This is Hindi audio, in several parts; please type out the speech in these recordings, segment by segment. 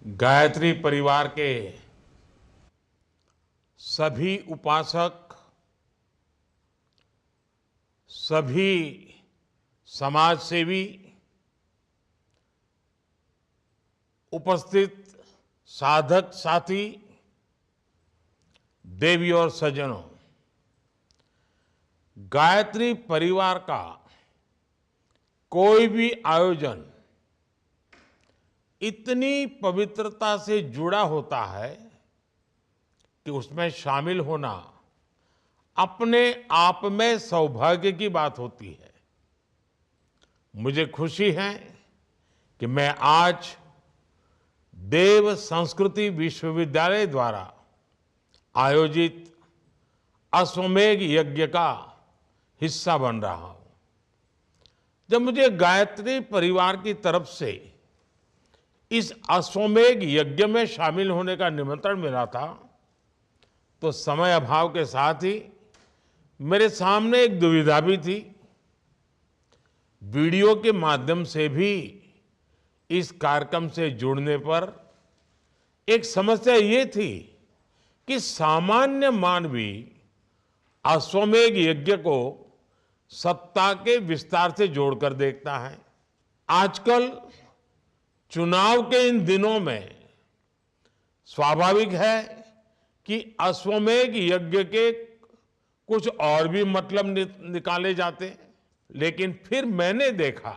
गायत्री परिवार के सभी उपासक, सभी समाज सेवी, उपस्थित साधक साथी, देवी और सज्जनों, गायत्री परिवार का कोई भी आयोजन इतनी पवित्रता से जुड़ा होता है कि उसमें शामिल होना अपने आप में सौभाग्य की बात होती है। मुझे खुशी है कि मैं आज देव संस्कृति विश्वविद्यालय द्वारा आयोजित अश्वमेध यज्ञ का हिस्सा बन रहा हूं। जब मुझे गायत्री परिवार की तरफ से इस अश्वमेध यज्ञ में शामिल होने का निमंत्रण मिला था, तो समय अभाव के साथ ही मेरे सामने एक दुविधा भी थी। वीडियो के माध्यम से भी इस कार्यक्रम से जुड़ने पर एक समस्या ये थी कि सामान्य मानवी अश्वमेध यज्ञ को सत्ता के विस्तार से जोड़कर देखता है। आजकल चुनाव के इन दिनों में स्वाभाविक है कि अश्वमेध यज्ञ के कुछ और भी मतलब निकाले जाते हैं, लेकिन फिर मैंने देखा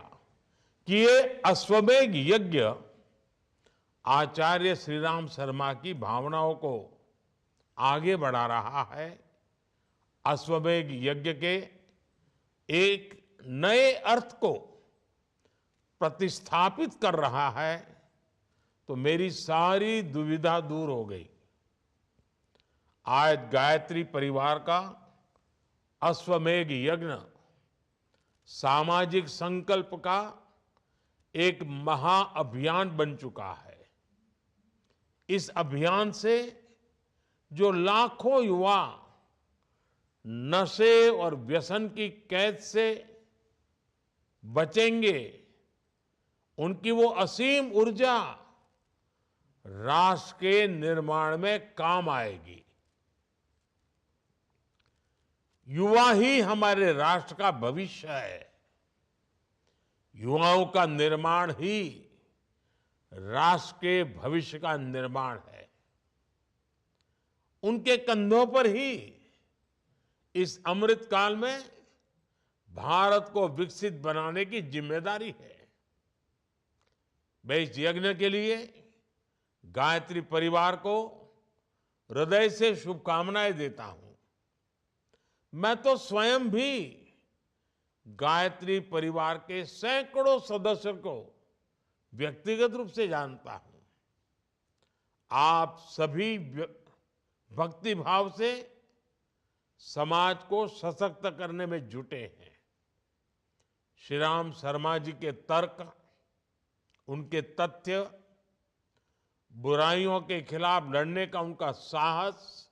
कि ये अश्वमेध यज्ञ आचार्य श्री राम शर्मा की भावनाओं को आगे बढ़ा रहा है। अश्वमेध यज्ञ के एक नए अर्थ को प्रतिस्थापित कर रहा है, तो मेरी सारी दुविधा दूर हो गई। आज गायत्री परिवार का अश्वमेध यज्ञ सामाजिक संकल्प का एक महाअभियान बन चुका है। इस अभियान से जो लाखों युवा नशे और व्यसन की कैद से बचेंगे, उनकी वो असीम ऊर्जा राष्ट्र के निर्माण में काम आएगी। युवा ही हमारे राष्ट्र का भविष्य है। युवाओं का निर्माण ही राष्ट्र के भविष्य का निर्माण है। उनके कंधों पर ही इस अमृत काल में भारत को विकसित बनाने की जिम्मेदारी है। मैं इस यज्ञ के लिए गायत्री परिवार को हृदय से शुभकामनाएं देता हूं। मैं तो स्वयं भी गायत्री परिवार के सैकड़ों सदस्यों को व्यक्तिगत रूप से जानता हूं। आप सभी भक्ति भाव से समाज को सशक्त करने में जुटे हैं। श्री राम शर्मा जी के तर्क, उनके तथ्य, बुराइयों के खिलाफ लड़ने का उनका साहस,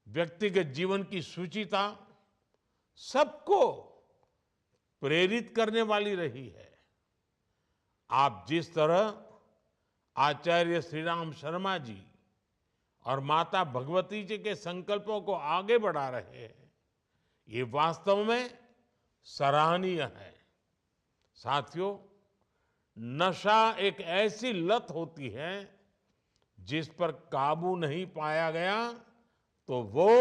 व्यक्तिगत जीवन की सुचिता सबको प्रेरित करने वाली रही है। आप जिस तरह आचार्य श्री राम शर्मा जी और माता भगवती जी के संकल्पों को आगे बढ़ा रहे हैं, ये वास्तव में सराहनीय है। साथियों, नशा एक ऐसी लत होती है जिस पर काबू नहीं पाया गया तो वो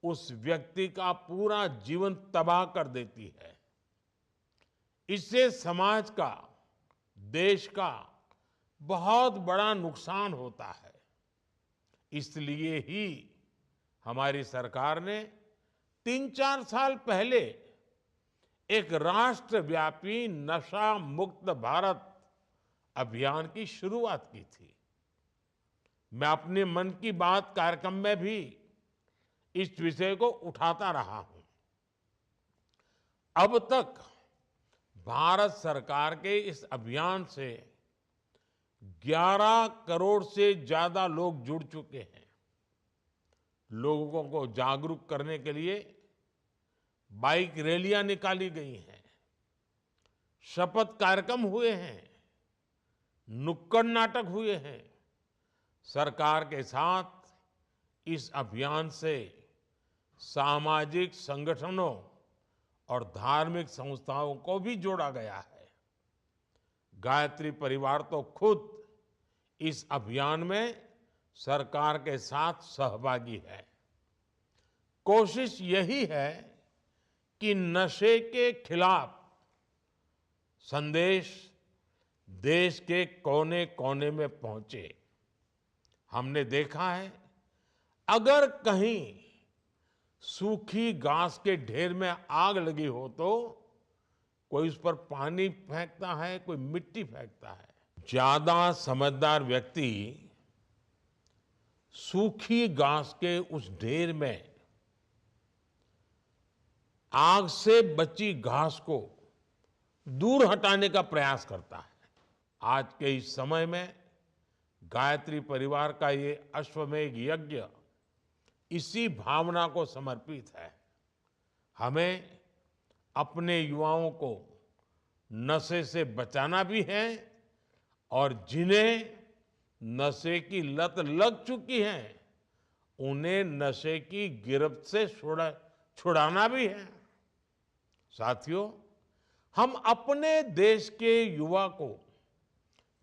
उस व्यक्ति का पूरा जीवन तबाह कर देती है। इससे समाज का, देश का बहुत बड़ा नुकसान होता है। इसलिए ही हमारी सरकार ने 3-4 साल पहले एक राष्ट्रव्यापी नशा मुक्त भारत अभियान की शुरुआत की थी। मैं अपने मन की बात कार्यक्रम में भी इस विषय को उठाता रहा हूं। अब तक भारत सरकार के इस अभियान से 11 करोड़ से ज्यादा लोग जुड़ चुके हैं। लोगों को जागरूक करने के लिए बाइक रैलियां निकाली गई हैं, शपथ कार्यक्रम हुए हैं, नुक्कड़ नाटक हुए हैं। सरकार के साथ इस अभियान से सामाजिक संगठनों और धार्मिक संस्थाओं को भी जोड़ा गया है। गायत्री परिवार तो खुद इस अभियान में सरकार के साथ सहभागी है। कोशिश यही है कि नशे के खिलाफ संदेश देश के कोने कोने में पहुंचे। हमने देखा है, अगर कहीं सूखी घास के ढेर में आग लगी हो तो कोई उस पर पानी फेंकता है, कोई मिट्टी फेंकता है। ज्यादा समझदार व्यक्ति सूखी घास के उस ढेर में आग से बची घास को दूर हटाने का प्रयास करता है। आज के इस समय में गायत्री परिवार का ये अश्वमेध यज्ञ इसी भावना को समर्पित है। हमें अपने युवाओं को नशे से बचाना भी है और जिन्हें नशे की लत लग चुकी है उन्हें नशे की गिरफ्त से छुड़ाना भी है। साथियों, हम अपने देश के युवा को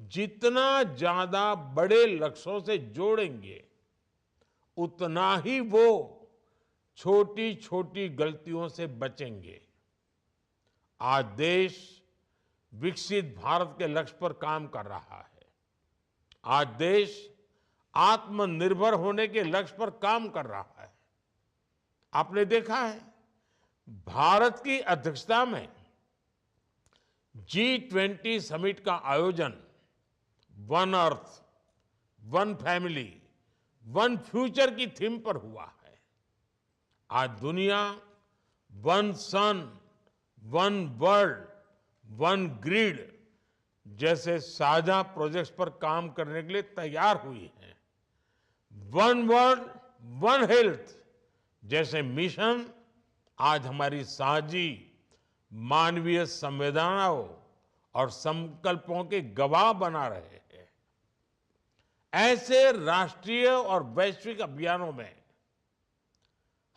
जितना ज्यादा बड़े लक्ष्यों से जोड़ेंगे उतना ही वो छोटी छोटी गलतियों से बचेंगे। आज देश विकसित भारत के लक्ष्य पर काम कर रहा है। आज देश आत्मनिर्भर होने के लक्ष्य पर काम कर रहा है। आपने देखा है, भारत की अध्यक्षता में G20 समिट का आयोजन one earth, one family, one future की थीम पर हुआ है। आज दुनिया वन सन, वन वर्ल्ड, वन ग्रिड जैसे साझा प्रोजेक्ट्स पर काम करने के लिए तैयार हुई है। वन वर्ल्ड, वन हेल्थ जैसे मिशन आज हमारी साझी मानवीय संवेदनाओं और संकल्पों के गवाह बना रहे हैं। ऐसे राष्ट्रीय और वैश्विक अभियानों में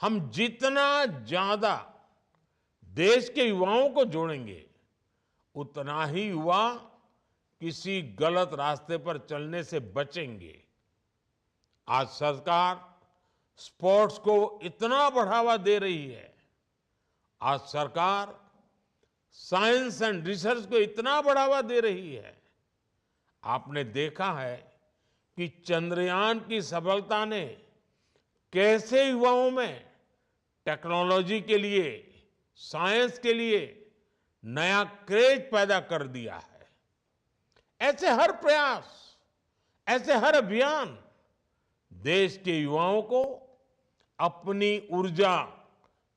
हम जितना ज्यादा देश के युवाओं को जोड़ेंगे उतना ही युवा किसी गलत रास्ते पर चलने से बचेंगे। आज सरकार स्पोर्ट्स को इतना बढ़ावा दे रही है, आज सरकार साइंस एंड रिसर्च को इतना बढ़ावा दे रही है। आपने देखा है कि चंद्रयान की सफलता ने कैसे युवाओं में टेक्नोलॉजी के लिए, साइंस के लिए नया क्रेज पैदा कर दिया है। ऐसे हर प्रयास, ऐसे हर अभियान देश के युवाओं को अपनी ऊर्जा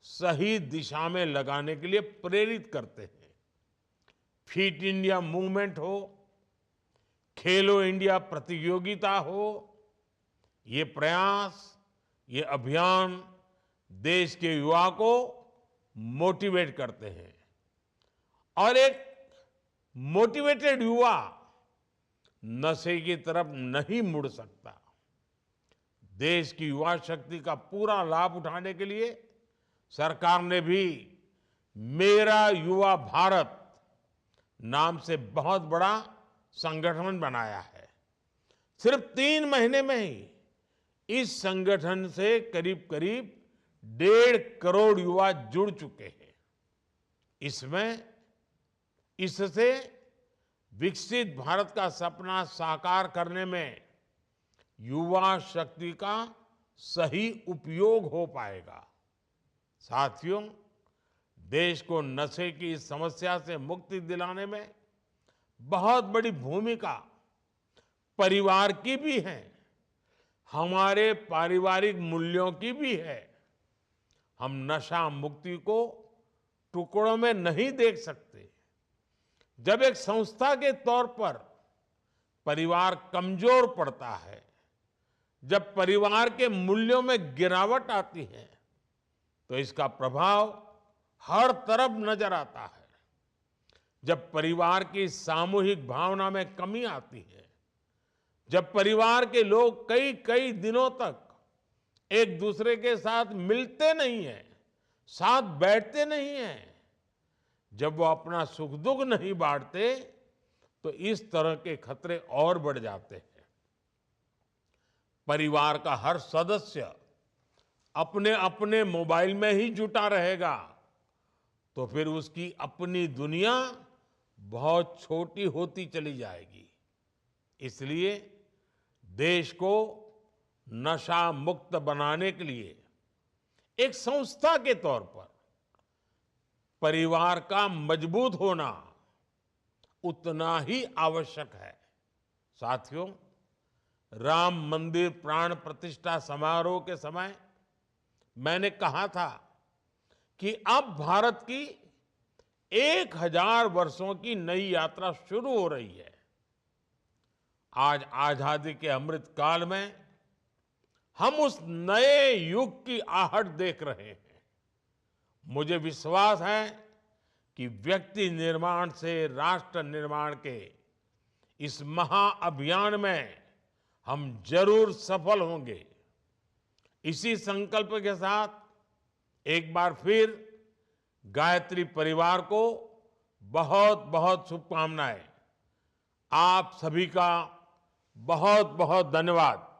सही दिशा में लगाने के लिए प्रेरित करते हैं। फिट इंडिया मूवमेंट हो, खेलो इंडिया प्रतियोगिता हो, ये प्रयास, ये अभियान देश के युवा को मोटिवेट करते हैं और एक मोटिवेटेड युवा नशे की तरफ नहीं मुड़ सकता। देश की युवा शक्ति का पूरा लाभ उठाने के लिए सरकार ने भी मेरा युवा भारत नाम से बहुत बड़ा संगठन बनाया है। सिर्फ 3 महीने में ही इस संगठन से करीब करीब 1.5 करोड़ युवा जुड़ चुके हैं। इससे विकसित भारत का सपना साकार करने में युवा शक्ति का सही उपयोग हो पाएगा। साथियों, देश को नशे की इस समस्या से मुक्ति दिलाने में बहुत बड़ी भूमिका परिवार की भी है, हमारे पारिवारिक मूल्यों की भी है। हम नशा मुक्ति को टुकड़ों में नहीं देख सकते। जब एक संस्था के तौर पर परिवार कमजोर पड़ता है, जब परिवार के मूल्यों में गिरावट आती है, तो इसका प्रभाव हर तरफ नजर आता है। जब परिवार की सामूहिक भावना में कमी आती है, जब परिवार के लोग कई कई दिनों तक एक दूसरे के साथ मिलते नहीं हैं, साथ बैठते नहीं हैं, जब वो अपना सुख दुख नहीं बांटते, तो इस तरह के खतरे और बढ़ जाते हैं। परिवार का हर सदस्य अपने अपने मोबाइल में ही जुटा रहेगा, तो फिर उसकी अपनी दुनिया बहुत छोटी होती चली जाएगी। इसलिए देश को नशा मुक्त बनाने के लिए एक संस्था के तौर पर परिवार का मजबूत होना उतना ही आवश्यक है। साथियों, राम मंदिर प्राण प्रतिष्ठा समारोह के समय मैंने कहा था कि अब भारत की 1000 वर्षों की नई यात्रा शुरू हो रही है। आज आजादी के अमृत काल में हम उस नए युग की आहट देख रहे हैं। मुझे विश्वास है कि व्यक्ति निर्माण से राष्ट्र निर्माण के इस महाअभियान में हम जरूर सफल होंगे। इसी संकल्प के साथ एक बार फिर गायत्री परिवार को बहुत बहुत शुभकामनाएं। आप सभी का बहुत बहुत धन्यवाद।